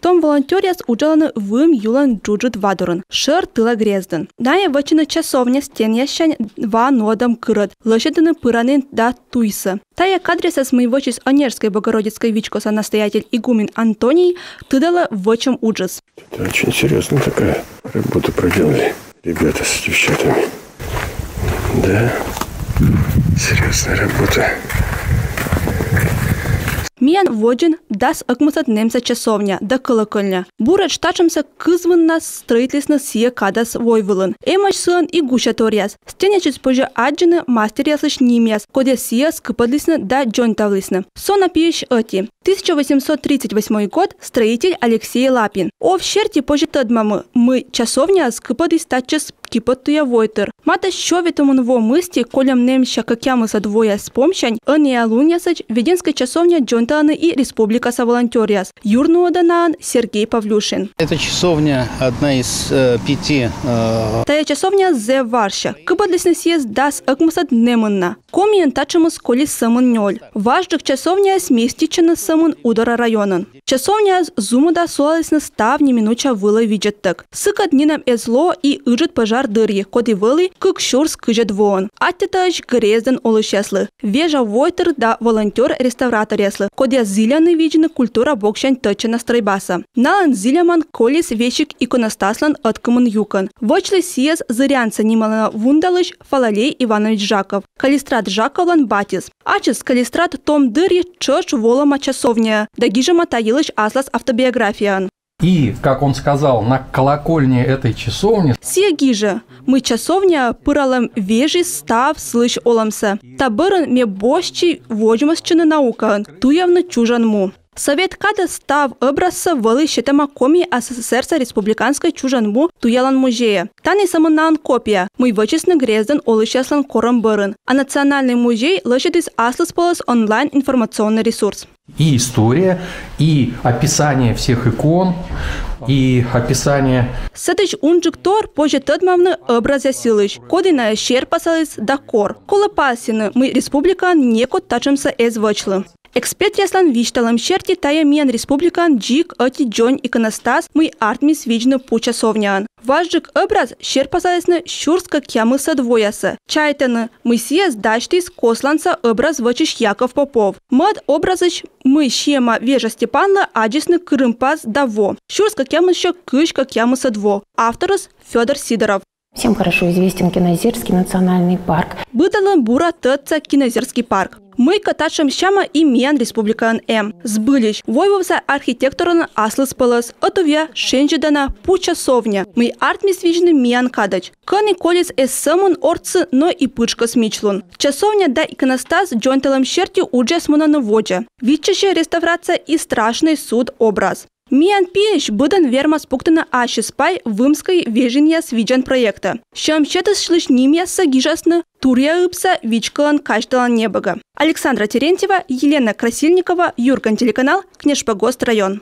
Том волонтерияс уджаланы вым юлан джуджут вадурын. Шыр тыла грездын. Ная вачына часовня стеньящань ва нодам кырат. Лошадыны пыранын да туйсы. Тая кадреса с моего чис Онежской Богородицкой Вичкоса настоятель игумен Антоний тыдала вочем уджас. Это очень серьезная такая работа проделали ребята с девчатами. Да, серьезная работа. Миян воджин дас акмусат немца часовня да колокольня. Бурат штачамса кызвынна строительственно сие кадас войвылын. Эмаш сын и гущаторияс. Стеня чуть позже аджины мастерияслыш нимяс, коде сие скыпадлисны да джонтавлисны. Сона пиш эти. 1838 год. Строитель Алексей Лапин. О в щерти позже тадмамы. Мы часовня скыпадлис тачес кипотуя войтер. Мата щовитому во мысти, колям немща какямыса двоя спомщань, ания луньясач, Веденская часовня Джонтаны и Республика Саволонтериас. Юрнуоданаан Сергей Павлюшин. Эта часовня одна из 5. Тая часовня зе Варша. Кыпадлисны съезд дас акмусат немынна. Комиен тачымыз коли самын нёль. Важдык часовня сместичена самын удара районын. Часовня зумуда солалисны став неминуча выла виджеттык. Сыкат нинам эзло и ыжит пожар дырьи, коди вылы кык шурс кыжет вон. Аттетаж грезден олышеслы. Вежа войтер да волонтер-реставратор яслы. Коди зиляны виджины культура бокшань тычена стройбаса. Налан зиляман колис вещик иконостаслан откымын юкан. Вочлы сиез зырянца нималана вундалыш Фалалей Иванович Жаков. Калистрат Жаковлан батис. Ачис калистрат том дырьи чош волома часовня. Дагижама таилыш аслас автобиографиян. И, как он сказал, на колокольне этой часовни Сиегиже, мы часовня пыралам вежи став слыш оламса. Табырын ме бощи вожмасчыны наукан, туявны чужанму. Совет када став образца валы щетама коми СССР республиканской чужанму туялан музея. Тани самыннаан копия, мы вычесны грезден олышеслан кором бырын. А Национальный музей лышитис аслыс полос онлайн информационный ресурс. и история, и описание всех икон, и описание. Сетыч унджиктор позже тадмавны образя силыч. Кодиная щер пасалыс да кор. Колопасины мы республикан некот тачымса эзвочлы. Эксперт яслан вишталам щерти тая миан республикан джик оти джон иконостас мы артмис виджны пучасовнян. Важжик образ щер пасалысны щурска кямыса двояса. Чайтаны мы сиес дачтис косланца образ вочиш Яков Попов. Мад образыч мы щема вежа Степанла аджисны кырымпас даво. Щурска кямыша кышка кямыса дво. Авторус Федор Сидоров. Всем хорошо известен Кинозерский национальный парк. Быдала бура тыца Кинозерский парк. Мы катачам щама и миян республикан М. Сбылищ. Войвовса архитекторана аслыс пылыс. Отувя шенжидана пучасовня. Мы артмис вижны миян кадач. Кани колес эс самун орцы, но и пычка смичлун. Часовня да иконостас джонтелам щерти уджас муна наводжа. Витчаще реставрация и страшный суд образ. Миян пилищ быдан верма спуктана аши спай вымской вежинья свиджан проекта. Щам щетыс шлыш нимья сагижасны турья ипса вичкалан кашталан небога. Александра Терентьева, Елена Красильникова, Юрган телеканал, Кнешпогост район.